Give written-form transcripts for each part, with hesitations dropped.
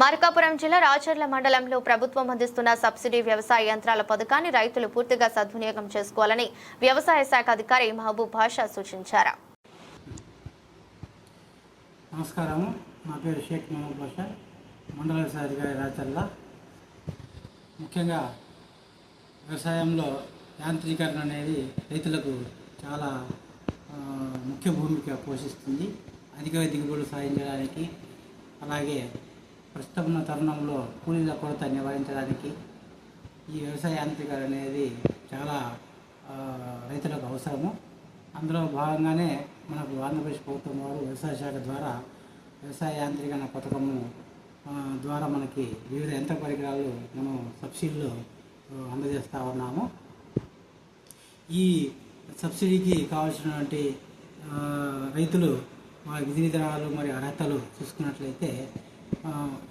మార్కాపురం జిల్లా రాచర్ల మండలంలో ప్రభుత్వం అందిస్తున్న సబ్సిడీ వ్యవసాయ యంత్రాల పథకాన్ని రైతులు పూర్తిగా సద్వినియోగం చేసుకోవాలని వ్యవసాయ శాఖ అధికారి మహబూబ్ బాషా సూచించారు. నమస్కారం, నా పేరు షేక్ మహబూబ్ బాషా, మండల వ్యవసాయ అధికారి రాచర్ల. ముఖ్యంగా వ్యవసాయంలో యాంత్రీకరణ అనేది రైతులకు చాలా ముఖ్య భూమిక పోషిస్తుంది. అధిక దిగుబడులు సాధించడానికి, అలాగే ప్రస్తుతం ఉన్న తరుణంలో కూలీల కొరత నివారించడానికి ఈ వ్యవసాయ యాంత్రీకరణ అనేది చాలా రైతులకు అవసరము. అందులో భాగంగానే మనకు ఆంధ్రప్రదేశ్ ప్రభుత్వం వారు వ్యవసాయ శాఖ ద్వారా వ్యవసాయ యాంత్రీకరణ పథకము ద్వారా మనకి వివిధ యంత్ర పరికరాలు మనం సబ్సిడీలో అందజేస్తూ ఉన్నాము. ఈ సబ్సిడీకి కావాల్సినటువంటి రైతులు వారి విధి విధానాలు మరియు అర్హతలు చూసుకున్నట్లయితే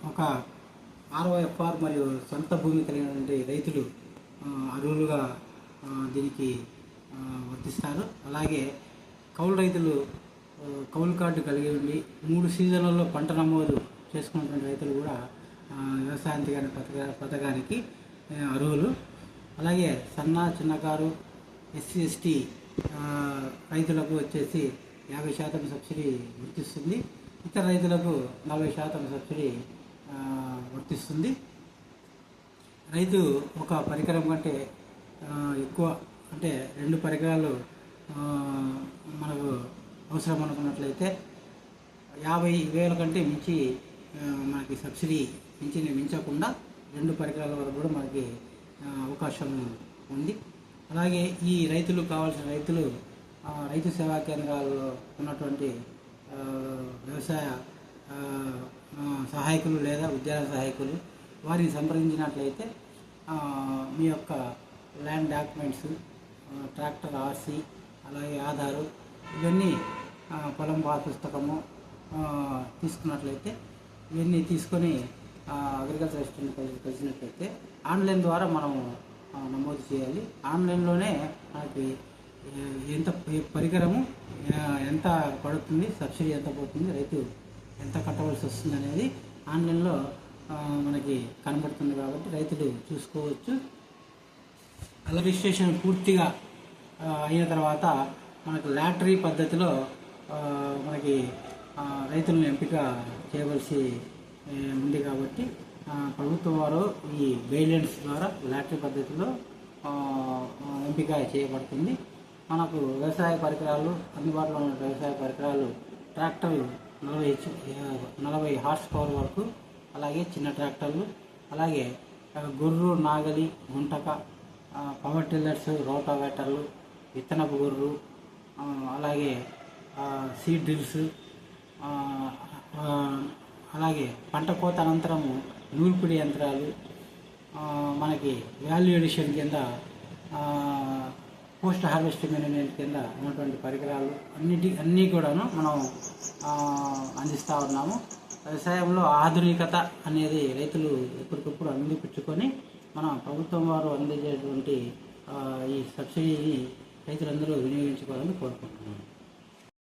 ఒక ROFR మరియు సొంత భూమి కలిగినటువంటి రైతులు అర్హులుగా దీనికి వర్తిస్తారు. అలాగే కౌలు రైతులు కౌలు కార్డు కలిగి ఉండి 3 సీజన్లలో పంట నమోదు చేసుకున్నటువంటి రైతులు కూడా వ్యవసాయ పథకానికి అర్హులు. అలాగే సన్న చిన్నకారు SC/ST రైతులకు వచ్చేసి 50% సబ్సిడీ వర్తిస్తుంది. ఇతర రైతులకు 40% సబ్సిడీ వర్తిస్తుంది. రైతు ఒక పరికరం కంటే ఎక్కువ అంటే 2 పరికరాలు మనకు అవసరం అనుకున్నట్లయితే 50,000 కంటే మించి మనకి సబ్సిడీ మించకుండా 2 పరికరాల వరకు కూడా మనకి అవకాశం ఉంది. అలాగే ఈ రైతులు కావాల్సిన రైతులు రైతు సేవా కేంద్రాల్లో ఉన్నటువంటి వ్యవసాయ సహాయకులు లేదా ఉద్యాన సహాయకులు వారిని సంప్రదించినట్లయితే మీ యొక్క ల్యాండ్ డాక్యుమెంట్స్, ట్రాక్టర్ RC, అలాగే ఆధారు, ఇవన్నీ పొలం పాస్ పుస్తకము తీసుకున్నట్లయితే ఇవన్నీ తీసుకొని అగ్రికల్చర్ అసిస్టెంట్ కలిసినట్లయితే ఆన్లైన్ ద్వారా మనం నమోదు చేయాలి. ఆన్లైన్లోనే మనకి ఎంత పరికరము ఎంత పడుతుంది, సబ్సిడీ ఎంత పోతుంది, రైతు ఎంత కట్టవలసి వస్తుంది అనేది ఆన్లైన్లో మనకి కనబడుతుంది. కాబట్టి రైతులు చూసుకోవచ్చు. రిజిస్ట్రేషన్ పూర్తిగా అయిన తర్వాత మనకు లాటరీ పద్ధతిలో మనకి రైతులను ఎంపిక చేయవలసి ఉంది. కాబట్టి ప్రభుత్వం వారు ఈ గైడ్లైన్స్ ద్వారా లాటరీ పద్ధతిలో ఎంపిక చేయబడుతుంది. మనకు వ్యవసాయ పరికరాలు అందుబాటులో ఉన్న వ్యవసాయ పరికరాలు ట్రాక్టర్లు 40 హార్స్ పవర్ వరకు, అలాగే చిన్న ట్రాక్టర్లు, అలాగే గొర్రు, నాగలి, గుంటక, పవర్ టిల్లర్స్, రోటావేటర్లు, విత్తనపు గొర్రు, అలాగే సీడ్ డ్రిల్స్, అలాగే పంట కోత అనంతరము నూర్పిడి యంత్రాలు, మనకి వాల్యూ ఎడిషన్ కింద పోస్ట్ హార్వెస్టింగ్ మేనేజ్మెంట్ కింద ఉన్నటువంటి పరికరాలు అన్నీ కూడాను మనం అందిస్తూ ఉన్నాము. వ్యవసాయంలో ఆధునికత అనేది రైతులు ఎప్పటికప్పుడు అందిపుచ్చుకొని మన ప్రభుత్వం వారు అందించేటువంటి ఈ సబ్సిడీని రైతులందరూ వినియోగించుకోవాలని కోరుకుంటున్నాను.